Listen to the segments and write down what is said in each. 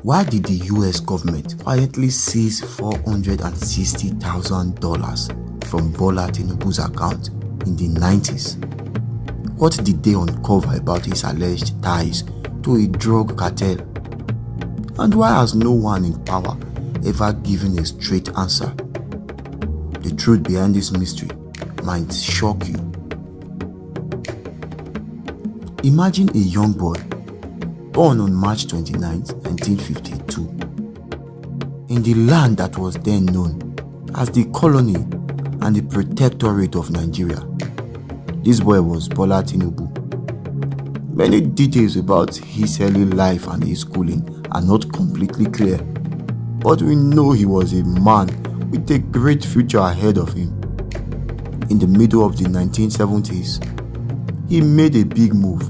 Why did the US government quietly seize $460,000 from Bola Tinubu's account in the 90s? What did they uncover about his alleged ties to a drug cartel? And why has no one in power ever given a straight answer? The truth behind this mystery might shock you. Imagine a young boy born on March 29, 1952, in the land that was then known as the colony and the protectorate of Nigeria. This boy was Bola Tinubu. Many details about his early life and his schooling are not completely clear, but we know he was a man with a great future ahead of him. In the middle of the 1970s, he made a big move.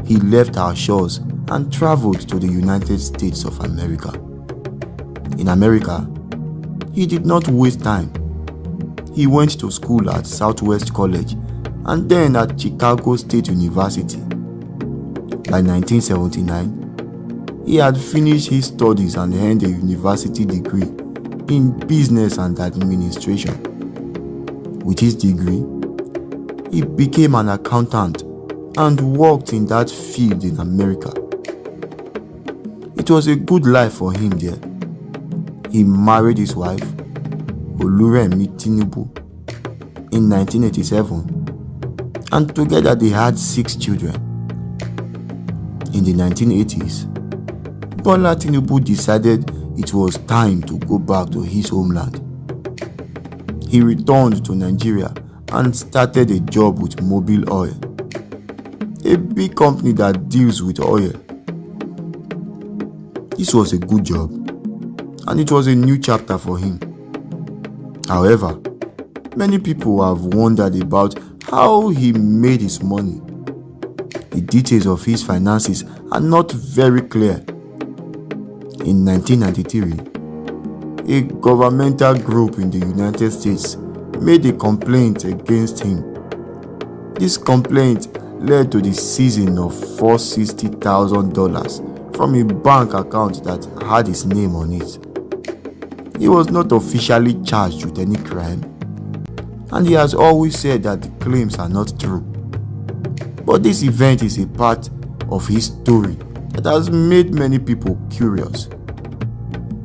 He left our shores and traveled to the United States of America. In America, he did not waste time. He went to school at Southwest College and then at Chicago State University. By 1979, he had finished his studies and earned a university degree in business and administration. With his degree, he became an accountant and worked in that field in America. It was a good life for him there. He married his wife, Bola Ahmed Tinubu, in 1987, and together they had 6 children. In the 1980s, Bola Tinubu decided it was time to go back to his homeland. He returned to Nigeria and started a job with Mobil Oil, a big company that deals with oil. This was a good job, and it was a new chapter for him. However, many people have wondered about how he made his money. The details of his finances are not very clear. In 1993, a governmental group in the United States made a complaint against him. This complaint led to the seizing of $460,000 from a bank account that had his name on it. He was not officially charged with any crime, and he has always said that the claims are not true. But this event is a part of his story that has made many people curious.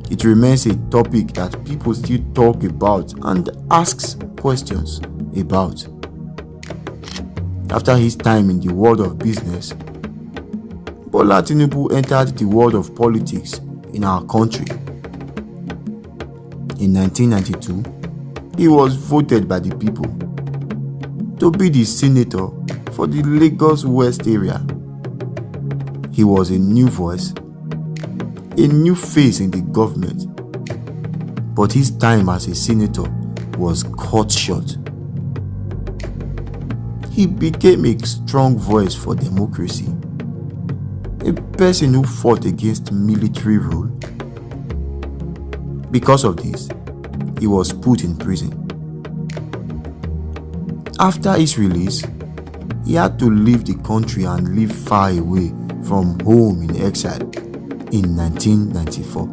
It remains a topic that people still talk about and ask questions about. After his time in the world of business, Bola Tinubu entered the world of politics in our country. In 1992, he was voted by the people to be the senator for the Lagos West area. He was a new voice, a new face in the government, but his time as a senator was cut short. He became a strong voice for democracy, a person who fought against military rule. Because of this, he was put in prison. After his release, he had to leave the country and live far away from home in exile in 1994.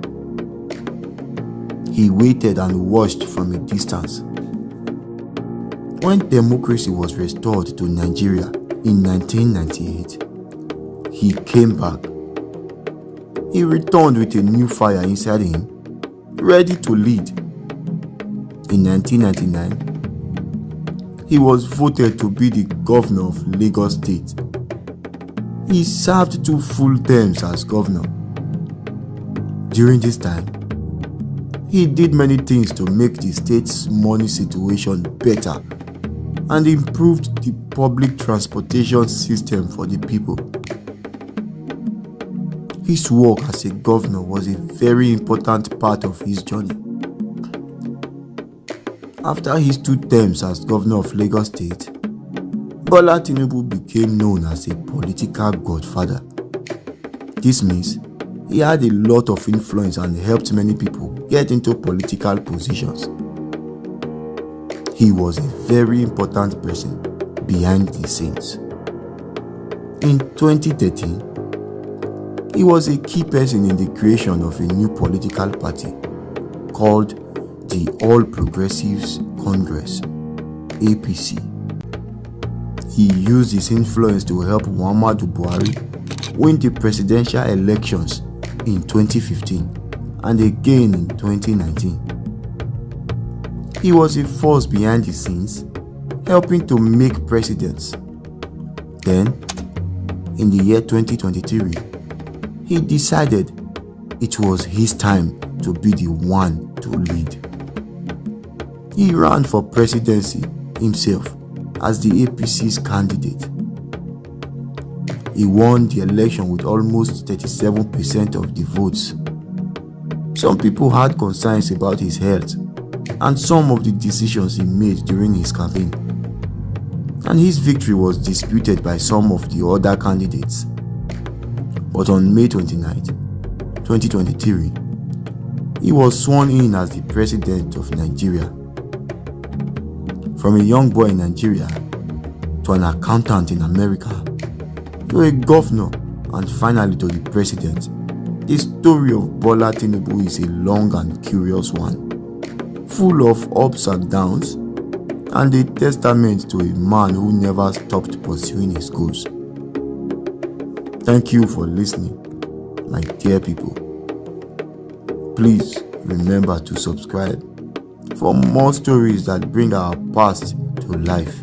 He waited and watched from a distance. When democracy was restored to Nigeria in 1998, he came back. He returned with a new fire inside him, ready to lead. In 1999, he was voted to be the governor of Lagos State. He served 2 full terms as governor. During this time, he did many things to make the state's money situation better and improved the public transportation system for the people. His work as a governor was a very important part of his journey. After his 2 terms as governor of Lagos State, Bola Tinubu became known as a political godfather. This means he had a lot of influence and helped many people get into political positions. He was a very important person behind the scenes. In 2013, He was a key person in the creation of a new political party called the All Progressives Congress, APC. He used his influence to help Muhammadu Buhari win the presidential elections in 2015 and again in 2019. He was a force behind the scenes, helping to make presidents. Then, in the year 2023, he decided it was his time to be the one to lead. He ran for presidency himself as the APC's candidate. He won the election with almost 37% of the votes. Some people had concerns about his health and some of the decisions he made during his campaign, and his victory was disputed by some of the other candidates. But on May 29, 2023, he was sworn in as the president of Nigeria. From a young boy in Nigeria to an accountant in America to a governor and finally to the president, the story of Bola Tinubu is a long and curious one, full of ups and downs, and a testament to a man who never stopped pursuing his goals. Thank you for listening, my dear people. Please remember to subscribe for more stories that bring our past to life.